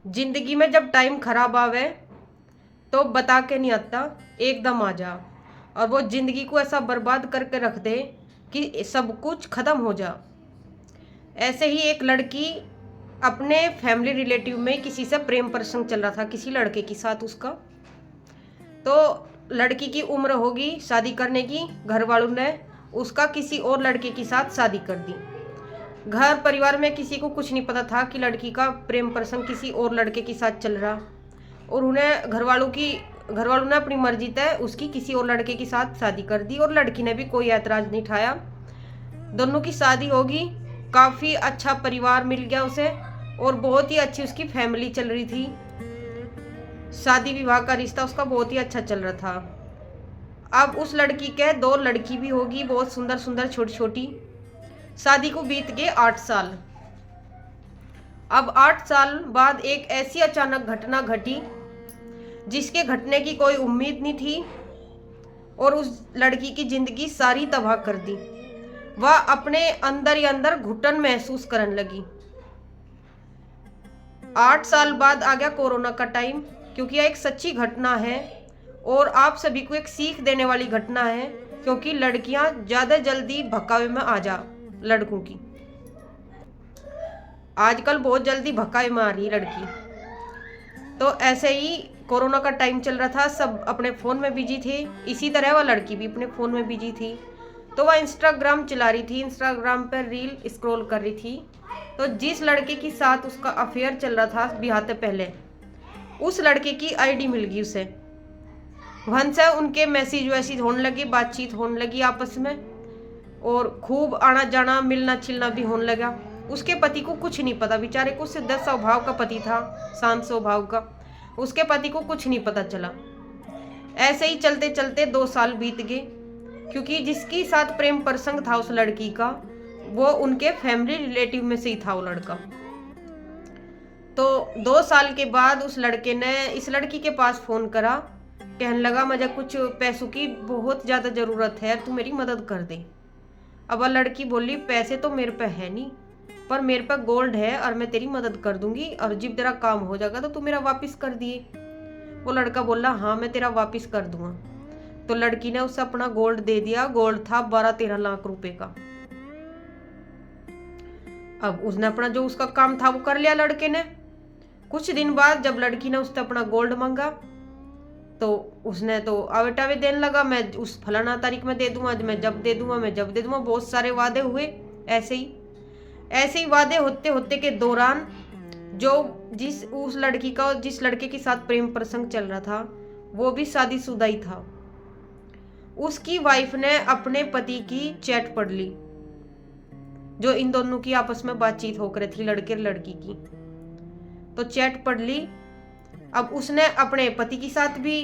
जिंदगी में जब टाइम खराब आवे तो बता के नहीं आता, एकदम आ जा और वो जिंदगी को ऐसा बर्बाद करके रख दे कि सब कुछ खत्म हो जा। ऐसे ही एक लड़की अपने फैमिली रिलेटिव में किसी से प्रेम प्रसंग चल रहा था, किसी लड़के के साथ उसका। तो लड़की की उम्र होगी शादी करने की, घर वालों ने उसका किसी और लड़के के साथ शादी कर दी। घर परिवार में किसी को कुछ नहीं पता था कि लड़की का प्रेम प्रसंग किसी और लड़के के साथ चल रहा, और उन्हें घर वालों ने अपनी मर्जी तय उसकी किसी और लड़के के साथ शादी कर दी, और लड़की ने भी कोई ऐतराज नहीं उठाया। दोनों की शादी होगी, काफ़ी अच्छा परिवार मिल गया उसे और बहुत ही अच्छी उसकी फैमिली चल रही थी। शादी विवाह का रिश्ता उसका बहुत ही अच्छा चल रहा था। अब उस लड़की के 2 लड़की भी होगी, बहुत सुंदर सुंदर छोटी छोटी। शादी को बीत गए 8 साल। अब 8 साल बाद एक ऐसी अचानक घटना घटी जिसके घटने की कोई उम्मीद नहीं थी और उस लड़की की जिंदगी सारी तबाह कर दी। वह अपने अंदर ही अंदर घुटन महसूस करने लगी। 8 साल बाद आ गया कोरोना का टाइम, क्योंकि यह एक सच्ची घटना है और आप सभी को एक सीख देने वाली घटना है, क्योंकि लड़कियां ज़्यादा जल्दी भकावे में आ जा। लड़कों की आजकल बहुत जल्दी भकावे में आ रही लड़की। तो ऐसे ही कोरोना का टाइम चल रहा था, सब अपने फ़ोन में बिजी थे। इसी तरह वह लड़की भी अपने फ़ोन में बिजी थी। तो वह इंस्टाग्राम चला रही थी, इंस्टाग्राम पर रील स्क्रॉल कर रही थी। तो जिस लड़के के साथ उसका अफेयर चल रहा था ब्याह से पहले, उस लड़के की आईडी मिल गई उसे। वहीं से उनके मैसेज वैसेज होने लगे, बातचीत होने लगी आपस में, और खूब आना जाना मिलना छिलना भी होने लगा। उसके पति को कुछ नहीं पता, बेचारे को सिद्ध स्वभाव का पति था, शांत स्वभाव का। उसके पति को कुछ नहीं पता चला। ऐसे ही चलते चलते 2 साल बीत गए, क्योंकि जिसकी साथ प्रेम प्रसंग था उस लड़की का, वो उनके फैमिली रिलेटिव में से ही था वो लड़का। तो 2 साल के बाद उस लड़के ने इस लड़की के पास फ़ोन करा, कहने लगा मुझे कुछ पैसों की बहुत ज़्यादा ज़रूरत है, तू मेरी मदद कर दे। अब वह लड़की बोली पैसे तो मेरे पे है नहीं, पर मेरे पे गोल्ड है और मैं तेरी मदद कर दूंगी, और जब तेरा काम हो जाएगा तो तू मेरा वापस कर दिए। वो लड़का बोला हाँ मैं तेरा वापस कर दूंगा। तो लड़की ने उसे अपना गोल्ड दे दिया। गोल्ड था 12-13 लाख रुपए का। अब उसने अपना जो उसका काम था वो कर लिया लड़के ने। कुछ दिन बाद जब लड़की ने उससे अपना गोल्ड मांगा तो उसने तो आवे टावे देने लगा, मैं उस फलाना तारीख में दे दूंगा, मैं जब दे दूंगा, मैं जब दे दूंगा। बहुत सारे वादे हुए। ऐसे ही वादे होते होते के दौरान उस लड़की का जिस लड़के के साथ प्रेम प्रसंग चल रहा था वो भी शादीशुदा ही था। उसकी वाइफ ने अपने पति की चैट पढ़ ली, जो इन दोनों की आपस में बातचीत होकर थी, लड़के लड़की की। तो चैट पढ़ ली। अब उसने अपने पति के साथ भी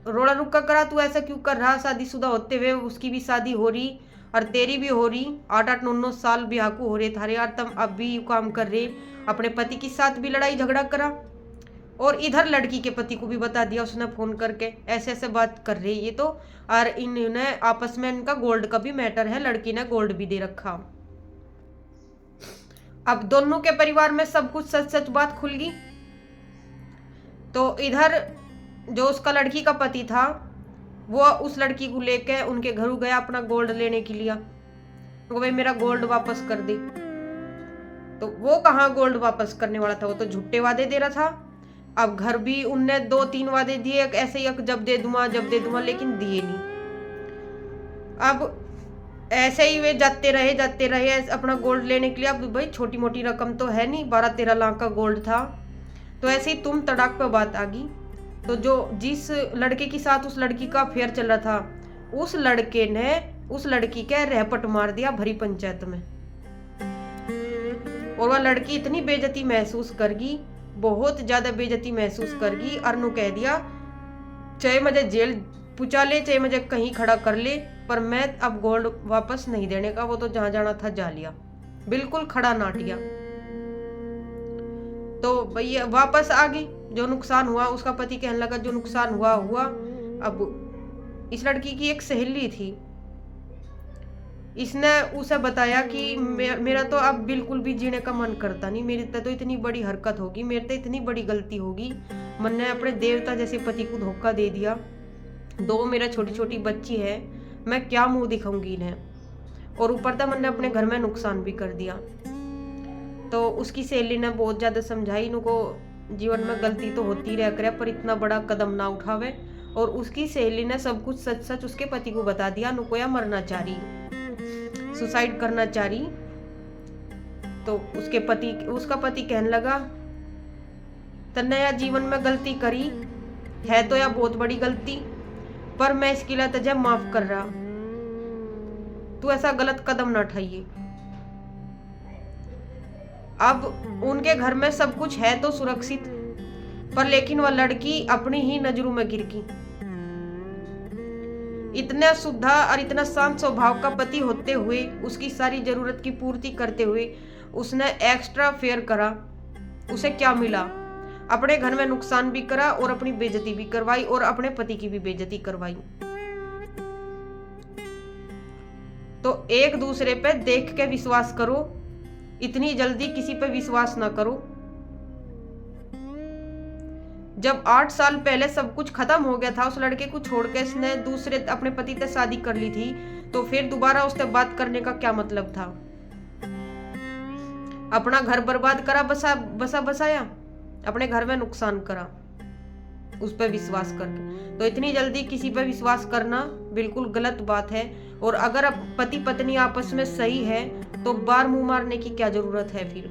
रोड़ा रुक्का करा, तू ऐसा क्यों कर रहा, शादीशुदा होते हुए उसकी भी शादी हो रही और तेरी भी हो रही, 8-8 9 साल ब्याह को हो रहे थारे यार, तुम अब भी काम कर रहे। अपने पति के साथ भी लड़ाई झगड़ा करा और इधर लड़की के पति को भी बता दिया उसने फोन करके, ऐसे ऐसे बात कर रही ये तो। और इन्होंने आपस में इनका गोल्ड का भी मैटर है, लड़की ने गोल्ड भी दे रखा। अब दोनों के परिवार में सब कुछ सच सच बात खुल गई। तो इधर जो उसका लड़की का पति था वो उस लड़की को लेके उनके घर गया अपना गोल्ड लेने के लिए। वो भाई मेरा गोल्ड वापस कर दे। तो वो कहाँ गोल्ड वापस करने वाला था, वो तो झूठे वादे दे रहा था। अब घर भी उनने 2-3 वादे दिए ऐसे ही, जब दे दूंगा, लेकिन दिए नहीं। अब ऐसे ही वे जाते रहे अपना गोल्ड लेने के लिए। अब भाई छोटी मोटी रकम तो है नहीं, 12-13 लाख का गोल्ड था। तो ऐसे ही तुम तड़ाक पे बात आ गई। तो जिस लड़के के साथ उस लड़की का अफेयर चल रहा था, उस लड़के ने उस लड़की के रहपट मार दिया भरी पंचायत में। और वह लड़की इतनी बेइज्जती महसूस करगी, बहुत ज्यादा बेइज्जती महसूस करगी। अरनू कह दिया चाहे मुझे जेल पुचा ले, चाहे मुझे कहीं खड़ा कर ले, पर मैं अब गोल्ड वापस नहीं देने का। वो तो जहां जाना था जा लिया, बिल्कुल खड़ा नाटिया। तो भैया वापस आ गई। जो नुकसान हुआ उसका पति कहने लगा जो नुकसान हुआ। अब इस लड़की की एक सहेली थी, इसने उसे बताया कि मेरा तो अब बिल्कुल भी जीने का मन करता नहीं, मेरी तो इतनी बड़ी हरकत होगी, मेरे तो इतनी बड़ी गलती होगी, मैंने अपने देवता जैसे पति को धोखा दे दिया, 2 मेरा छोटी छोटी बच्ची है, मैं क्या मुंह दिखाऊंगी इन्हें, और ऊपर तक मैंने अपने घर में नुकसान भी कर दिया। तो उसकी सहेली ने बहुत ज्यादा समझाई इनको जीवन में गलती तो होती रह करे, पर इतना बड़ा कदम ना उठावे। और उसकी सहेली ने सब कुछ सच सच उसके पति को बता दिया। नुकोया मरना चाह रही, सुसाइड करना चाह रही। तो उसका पति कहने लगा, तन्ने या जीवन में गलती करी है तो या बहुत बड़ी गलती, पर मैं इसके लिए तुझे माफ कर रहा, तू ऐसा गलत कदम ना उठाइए। अब उनके घर में सब कुछ है तो सुरक्षित, पर लेकिन वह लड़की अपनी ही नजरों में गिर गई। इतना शुद्ध और इतना शांत स्वभाव का पति होते हुए, उसकी सारी जरूरत की पूर्ति करते हुए उसने एक्स्ट्रा फेयर करा। उसे क्या मिला? अपने घर में नुकसान भी करा और अपनी बेइज्जती भी करवाई और अपने पति की भी बेइज्जती करवाई। तो एक दूसरे पे देख के विश्वास करो, इतनी जल्दी किसी पे विश्वास ना करो। जब 8 साल पहले सब कुछ खत्म हो गया था, उस लड़के को छोड़ के इसने दूसरे अपने पति से शादी कर ली थी, तो फिर दोबारा उससे बात करने का क्या मतलब था? अपना घर बर्बाद करा, बसाया, अपने घर में नुकसान करा उस पर विश्वास करके। तो इतनी जल्दी किसी पर विश्वास करना बिल्कुल गलत बात है। और अगर पति पत्नी आपस में सही है तो बार मुंह मारने की क्या जरूरत है फिर?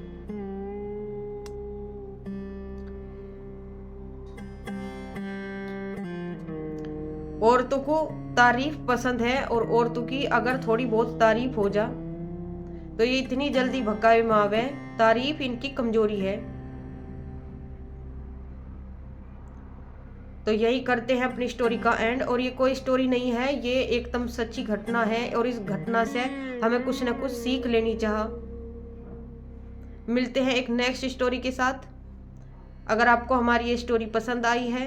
औरतों को तारीफ पसंद है, और औरतों की अगर थोड़ी बहुत तारीफ हो जा तो ये इतनी जल्दी भकाए में आवे। तारीफ इनकी कमजोरी है। तो यही करते हैं अपनी स्टोरी का एंड। और ये कोई स्टोरी नहीं है, ये एकदम सच्ची घटना है, और इस घटना से हमें कुछ ना कुछ सीख लेनी चाह। मिलते हैं एक नेक्स्ट स्टोरी के साथ। अगर आपको हमारी ये स्टोरी पसंद आई है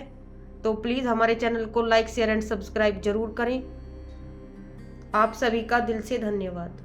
तो प्लीज़ हमारे चैनल को लाइक, शेयर एंड सब्सक्राइब जरूर करें। आप सभी का दिल से धन्यवाद।